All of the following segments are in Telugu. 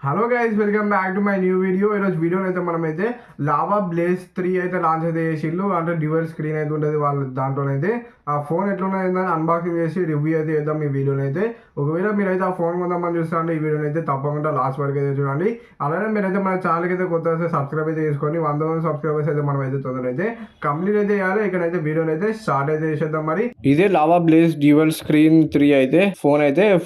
Hello guys, welcome back to my new video. ఈరోజు వీడియోలో అయితే మనమైతే లావా బ్లేజ్ 3 అయితే లాంచ్ అయితే చేసిళ్ళు. అంటే డ్యూయల్ స్క్రీన్ అయితే ఉంటుంది వాళ్ళ దాంట్లోనైతే. ఆ ఫోన్ ఎట్లున్నదని అన్బాక్సింగ్ చేసి రివ్యూ అయితే చేద్దాం ఈ వీడియోలో అయితే. ఒకవేళ మీరైతే ఆ ఫోన్ కొందామని చూస్తా అంటే ఈ వీడియోని అయితే తప్పకుండా లాస్ట్ వరకు అయితే చూడండి. అలానే మీరైతే మన ఛానల్కి అయితే కొత్త వస్తే సబ్స్క్రైబ్ అయితే చేసుకొని 100 మంది సబ్స్క్రైబర్స్ అయితే మనం అయితే తొందర అయితే కంప్లీట్ అయితే చేయాలి. ఇక్కడైతే వీడియోని అయితే స్టార్ట్ అయితే చేసేద్దాం. మరి ఇదే లావా బ్లేజ్ డ్యూయల్ స్క్రీన్ 3 అయితే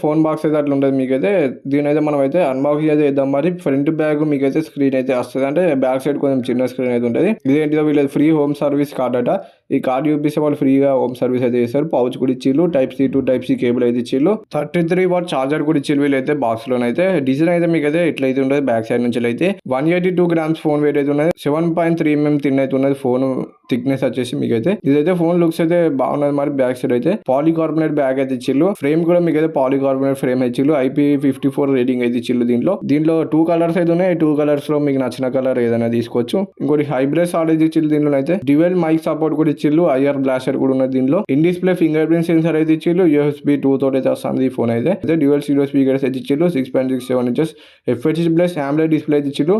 ఫోన్ బాక్స్ అయితే అట్లా ఉంటుంది. మీకైతే దీని అయితే మనం అయితే అన్బాక్సింగ్ అయితే చేద్దాం. మరి ఫ్రంట్ బ్యాగ్ మీకు అయితే స్క్రీన్ అయితే వస్తుంది. అంటే బ్యాక్ సైడ్ కొంచెం చిన్న స్క్రీన్ అయితే ఉంటుంది. ఇదేంటిదో వీళ్ళది ఫ్రీ హోమ్ సర్వీస్ కార్డ్ అట. ఈ కార్డ్ చూపిస్తే వాళ్ళు ఫ్రీగా హోమ్ సర్వీస్ అయితే చేస్తారు. పౌచ్ కూడా ఇచ్చిళ్ళు, Type-C to Type-C కేబుల్ అయితే ఇచ్చిళ్ళు, 33 వాట్ చార్జర్ కూడా ఇచ్చిళ్ళు వీళ్ళైతే బాక్స్ లోనైతే. డిజైన్ అయితే మీకు అయితే ఇట్లయితే ఉంటుంది. బ్యాక్ సైడ్ నుంచి అయితే 182 grams ఫోన్ వెయిట్ అయితే ఉన్నది. 7.3 mm థిన్ అయితే ఉన్నది. ఫోన్ థిక్నెస్ వచ్చేసి మీకైతే ఇదైతే ఫోన్ లుక్స్ అయితే బాగున్నది. మరి బ్యాక్ సైడ్ అయితే పాలికార్బోనేట్ బ్యాగ్ అయితే ఇచ్చిళ్ళు. ఫ్రేమ్ కూడా మీకు అయితే పాలికార్బోనేట్ ఫ్రేమ్ ఇచ్చిళ్ళు. IP54 రేటింగ్ అయితే ఇచ్చిళ్ళు. దీంట్లో 2 కలర్స్ అయితే ఉన్నాయి. 2 కలర్స్ లో మీకు నచ్చిన కలర్ ఏదైనా తీసుకోవచ్చు. ఇంకోటి హైబ్రిడ్ ఆర్డర్ ఇచ్చిళ్ళు. దీంట్లో అయితే డ్యూయల్ మైక్ సపోర్ట్ కూడా ఇచ్చిళ్ళు. IR బ్లాస్టర్ కూడా ఉన్నది. దీంట్లో in display finger print sensor అయితే ఇచ్చిళ్ళు. USB 2 తోటి అయితే వస్తుంది ఈ ఫోన్ అయితే. డ్యూయల్ స్టీరియో స్పీకర్స్ అయితే ఇచ్చిళ్ళు. 6.67 inches FHD plus AMOLED display అయితే ఇచ్చిళ్ళు.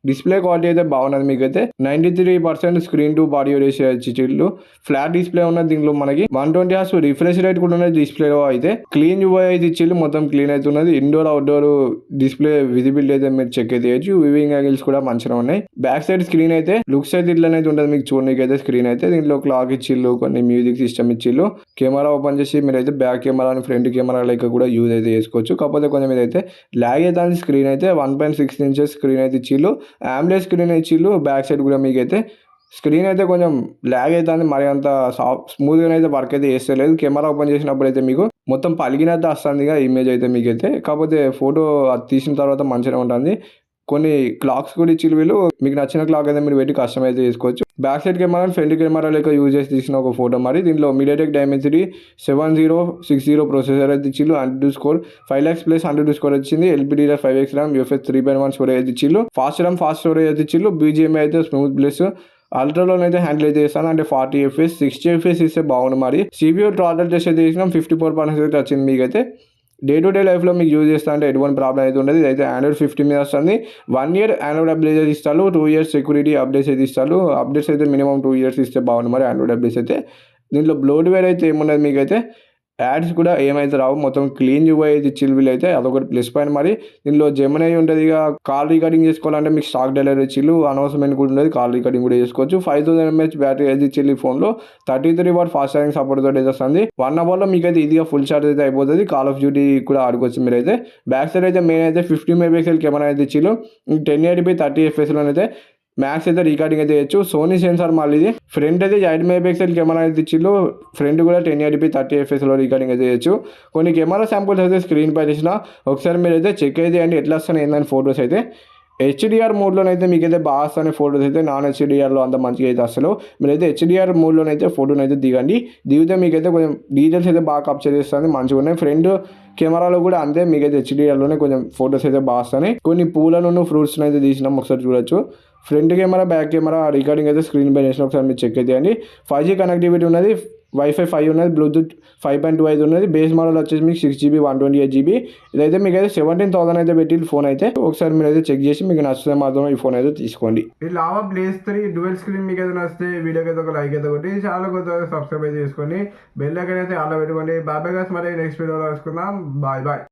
డిస్ప్లే క్వాలిటీ అయితే బాగున్నది. మీకైతే 93% స్క్రీన్ టు బాడీ రేషియో ఇచ్చిళ్ళు. ఫ్లాట్ డిస్ప్లే ఉన్నది. దీంట్లో మనకి 120 Hz రిఫ్రెష్ రేట్ కూడా ఉన్నది. డిస్ప్లేలో అయితే క్లీన్ UI అయితే ఇచ్చిళ్ళు. మొత్తం క్లీన్ అయితే ఉన్నది. ఇండోర్ అవుట్డోర్ డిస్ప్లే విజిబిలిటీ అయితే మీరు చెక్ అయితే చేయొచ్చు. వివింగ్ యాంగిల్స్ కూడా మంచిగా ఉన్నాయి. బ్యాక్ సైడ్ స్క్రీన్ అయితే లుక్స్ అయితే ఇట్లనైతే ఉంటుంది. మీకు చూడడానికి అయితే స్క్రీన్ అయితే దీంట్లో క్లాక్ ఇచ్చిళ్ళు, కొన్ని మ్యూజిక్ సిస్టమ్ ఇచ్చిళ్ళు. కెమెరా ఓపెన్ చేసి మీరైతే బ్యాక్ కెమెరా అని ఫ్రంట్ కెమెరా లెక్క కూడా యూజ్ అయితే చేసుకోవచ్చు. కాకపోతే కొంచెం ఇదైతే లాగ్ అయితే స్క్రీన్ అయితే 1.6 inches స్క్రీన్ అయితే ఇచ్చిళ్ళు. AMOLED స్క్రీన్ ఇచ్చిళ్ళు. బ్యాక్ సైడ్ కూడా మీకు అయితే స్క్రీన్ అయితే కొంచెం ల్యాగ్ అవుతుంది. మరి అంత స్మూత్గా అయితే వర్క్ అయితే చేస్తలేదు. కెమెరా ఓపెన్ చేసినప్పుడు అయితే మీకు మొత్తం పలిగినట్టు వస్తుంది ఇమేజ్ అయితే మీకైతే. కాకపోతే ఫోటో అది తీసిన తర్వాత మంచిగా ఉంటుంది. కొన్ని క్లాక్స్ కూడా ఇచ్చి వీళ్ళు మీకు నచ్చిన క్లాక్ అయితే మీరు పెట్టి కస్టమైజ్ చేసుకోవచ్చు. Back side camera front camera లెక్క యూజ్ చేసి తీసిన ఒక ఫోటో. మరి దీంట్లో MediaTek Dimensity 7060 ప్రొసెసర్ అయితే ఇచ్చిళ్ళు. 102 స్కోర్ 5 lakhs ప్లస్ 102 స్కోర్ వచ్చింది. LPDDR5X RAM UFS 3.1 స్టోరేజ్ అయితే ఇచ్చిళ్ళు. ఫాస్ట్ స్టోరేజ్ అయితే ఇచ్చిళ్ళు. BGMI అయితే స్మూత్ ప్లస్ అల్ట్రాలోనే అయితే హ్యాండిల్ అయితే చేస్తాను. అంటే 40 FPS 60 FPS ఇస్తే బాగుంది. మరి CPU థ్రాటల్ టెస్ట్ అయితే చేసినాం. 54% అయితే వచ్చింది. మీకైతే డే టు డే లైఫ్లో మీకు యూజ్ చేస్తా అంటే ఎటువంటి ప్రాబ్లం అయితే ఉండదు. ఇదైతే Android 15 మీద వస్తుంది. 1 year Android అప్డేట్స్ అయితే ఇస్తారు. 2 years సెక్యూరిటీ అప్డేట్స్ అయితే ఇస్తారు. అప్డేట్స్ అయితే మినిమం 2 years ఇస్తే బాగుంది. మరి Android అప్డేట్స్ అయితే దీంట్లో బ్లోట్వేర్ అయితే ఏమున్నది. మీకైతే యాడ్స్ కూడా ఏమైతే రావు. మొత్తం క్లీన్ UI అయితే ఇచ్చిల్ వీళ్ళు అయితే. అదొకటి ప్లస్ పాయింట్. మరి దీనిలో జెమినీ ఉంటుంది. ఇక కాల్ రికార్డింగ్ చేసుకోవాలంటే మీకు స్టాక్ డెలివరీ ఇచ్చిళ్ళు. అనౌన్స్మెంట్ కూడా ఉండేది. కాల్ రికార్డింగ్ కూడా చేసుకోవచ్చు. 5000 mAh బ్యాటరీ అయితే ఇచ్చిళ్ళు. ఈ ఫోన్లో 33 వాట్ ఫాస్ట్ ఛార్జింగ్ సపోర్ట్ తోటి అయితే వస్తుంది. 1 hourలో మీకు అయితే ఈజీగా ఫుల్ ఛార్జ్ అయితే అయిపోతుంది. కాల్ ఆఫ్ డ్యూటీ కూడా ఆడుకోవచ్చు మీరైతే. బ్యాక్ సైడ్ అయితే మెయిన్ అయితే 50 MP కెమెరా అయితే ఇచ్చిళ్ళు. 1080p 30 fps అయితే మ్యాక్స్ అయితే రికార్డింగ్ అయితే చేయొచ్చు. సోనీ సెన్సార్ మళ్ళీ ఇది ఫ్రంట్ అయితే 8 MP కెమెరా అయితే ఇచ్చిళ్ళు. ఫ్రంట్ కూడా 1080p 30 fps రికార్డింగ్ అయితే చేయొచ్చు. కొన్ని కెమెరా శాంపుల్స్ అయితే స్క్రీన్ పై ఇచ్చిన ఒకసారి మీరు అయితే చెక్ అయితే అండి ఎట్లా వస్తున్నాయి ఏందని ఫొటోస్ అయితే. HDR మోడ్లోనైతే మీకైతే బాగా వస్తాయి ఫోటోస్ అయితే. నాన్ HDRలో అంత మంచిగా అయితే అసలు మీరైతే HDR మోడ్లోనైతే ఫోటోని అయితే దిగితే మీకైతే కొంచెం డీటెయిల్స్ అయితే బాగా క్యాప్చర్ చేస్తుంది. మంచిగా ఉన్నాయి. ఫ్రంట్ కెమెరాలో కూడా అంతే. మీకైతే HDRలోనే కొంచెం ఫోటోస్ అయితే బాగా వస్తాయి. కొన్ని పూలను ఫ్రూట్స్ అయితే తీసినాం. ఒకసారి చూడొచ్చు. Front camera back camera recording అయితే స్క్రీన్ పై చేసిన ఒకసారి మీరు చెక్ అయితే అండి. 5G కనెక్టివిటీ ఉన్నది. Wi-Fi 5 ఉన్నది. బ్లూటూత్ 5.2 అయితే ఉన్నది. బేస్ మోడల్ వచ్చేసి మీకు 6GB 128GB. ఇదైతే మీకు అయితే 17,000 అయితే పెట్టి ఫోన్ అయితే ఒకసారి మీరు అయితే చెక్ చేసి మీకు నచ్చితే మాత్రం ఈ ఫోన్ అయితే తీసుకోండి. ఈ లావా బ్లేజ్ 3 డ్యూయల్ స్క్రీన్ మీకు అయితే నచ్చితే వీడియోకి అయితే ఒక లైక్ అయితే కొట్టి చాలా కొత్త సబ్స్క్రైబ్ అయితే చేసుకోండి. బెల్ ఐకాన్ అయితే ఆన్లో పెట్టుకోండి. Bye guys. మరి నెక్స్ట్ వీడియోలో కలుసుకుందాం. బాయ్.